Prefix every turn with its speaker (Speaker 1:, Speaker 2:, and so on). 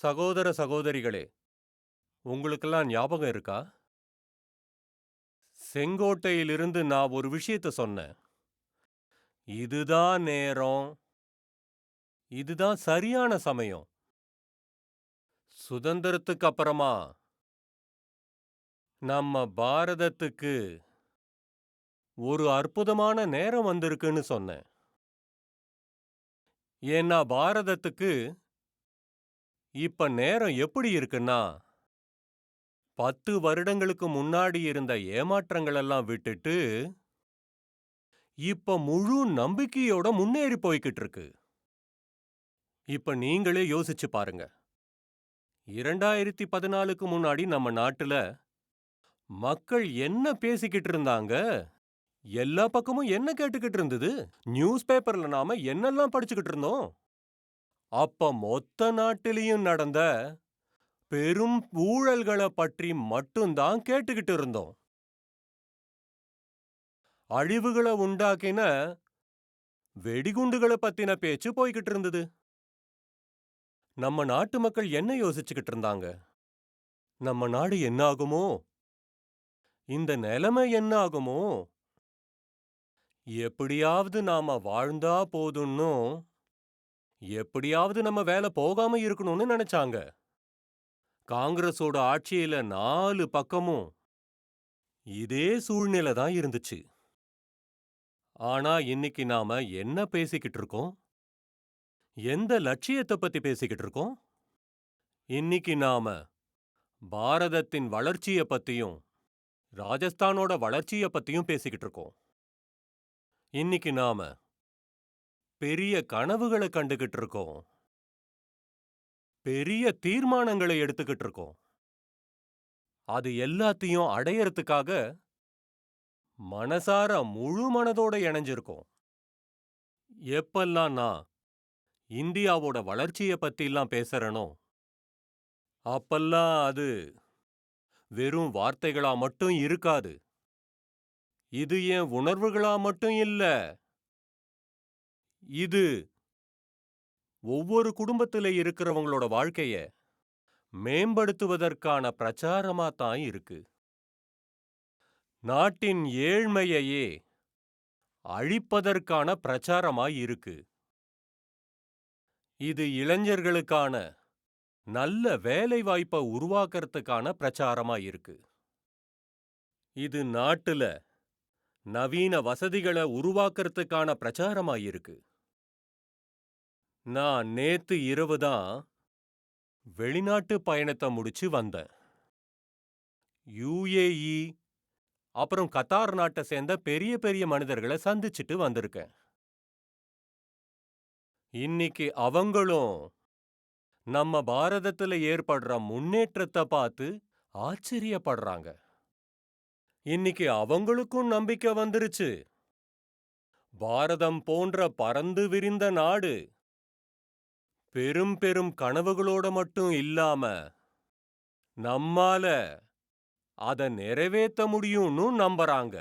Speaker 1: சகோதர சகோதரிகளே, உங்களுக்கெல்லாம் ஞாபகம் இருக்கா? செங்கோட்டையிலிருந்து நான் ஒரு விஷயத்த சொன்னேன். இதுதான் நேரம், இதுதான் சரியான சமயம். சுதந்திரத்துக்கு அப்புறமா நம்ம பாரதத்துக்கு ஒரு அற்புதமான நேரம் வந்திருக்குன்னு சொன்னேன். ஏன்னா பாரதத்துக்கு இப்ப நேரம் எப்படி இருக்குன்னா, 10 வருடங்களுக்கு முன்னாடி இருந்த ஏமாற்றங்கள் எல்லாம் விட்டுட்டு, இப்ப முழு நம்பிக்கையோட முன்னேறி போய்க்கிட்டு இருக்கு. இப்ப நீங்களே யோசிச்சு பாருங்க. 2014க்கு முன்னாடி நம்ம நாட்டுல மக்கள் என்ன பேசிக்கிட்டு இருந்தாங்க? எல்லா பக்கமும் என்ன கேட்டுக்கிட்டு இருந்தது? நியூஸ் பேப்பர்ல நாம என்னெல்லாம் படிச்சுக்கிட்டு இருந்தோம்? அப்ப மொத்த நாட்டிலையும் நடந்த பெரும் ஊழல்கள பற்றி மட்டும் தான் கேட்டுக்கிட்டு இருந்தோம். அழிவுகள உண்டாக்கின வெடிகுண்டுகள பத்தின பேச்சு போய்க்கிட்டு இருந்தது. நம்ம நாட்டு மக்கள் என்ன யோசிச்சுக்கிட்டு இருந்தாங்க? நம்ம நாடு என்ன ஆகுமோ? இந்த நிலைமை என்ன ஆகுமோ? எப்படியாவது நாம வாழ்ந்தா போதும்னும், எப்படியாவது நம்ம வேலை போகாம இருக்கணும்னு நினைச்சாங்க. காங்கிரஸோட ஆட்சியில 4 பக்கமும் இதே சூழ்நிலை தான் இருந்துச்சு. ஆனா இன்னைக்கு நாம என்ன பேசிக்கிட்டு இருக்கோம்? எந்த லட்சியத்தை பத்தி பேசிக்கிட்டு இருக்கோம்? இன்னைக்கு நாம பாரதத்தின் வளர்ச்சிய பத்தியும், ராஜஸ்தானோட வளர்ச்சிய பத்தியும் பேசிக்கிட்டு இருக்கோம். இன்னைக்கு நாம பெரிய கனவுகளை கண்டுகிட்டு இருக்கோம். பெரிய தீர்மானங்களை எடுத்துக்கிட்டு இருக்கோம். அது எல்லாத்தையும் அடையறதுக்காக மனசார முழு மனதோட இணைஞ்சிருக்கோம். எப்பெல்லாம் நான் இந்தியாவோட வளர்ச்சிய பத்திலாம் பேசுறேனோ, அப்பெல்லாம் அது வெறும் வார்த்தைகளா மட்டும் இருக்காது. இது என் உணர்வுகளா மட்டும் இல்ல. இது ஒவ்வொரு குடும்பத்தில இருக்கிறவங்களோட வாழ்க்கைய மேம்படுத்துவதற்கான பிரச்சாரமா தான் இருக்கு. நாட்டின் ஏழ்மையையே அழிப்பதற்கான பிரச்சாரமாய் இருக்கு. இது இளைஞர்களுக்கான நல்ல வேலை வாய்ப்பை உருவாக்கறதுக்கான பிரச்சாரமா இருக்கு. இது நாட்டுல நவீன வசதிகளை உருவாக்கறதுக்கான பிரச்சாரமா இருக்கு. நான் நேத்து இரவு தான் வெளிநாட்டு பயணத்தை முடிச்சு வந்தேன். UAE அப்புறம் கத்தார் நாட்டை சேர்ந்த பெரிய பெரிய மனிதர்களை சந்திச்சுட்டு வந்திருக்கேன். இன்னைக்கு அவங்களும் நம்ம பாரதத்துல ஏற்படுற முன்னேற்றத்தை பார்த்து ஆச்சரியப்படுறாங்க. இன்னைக்கு அவங்களுக்கும் நம்பிக்கை வந்துருச்சு. பாரதம் போன்ற பரந்து விரிந்த நாடு பெரும் பெரும் கனவுகளோட மட்டும் இல்லாம நம்மால அத நிறைவேத்த முடியும்னு நம்புறாங்க.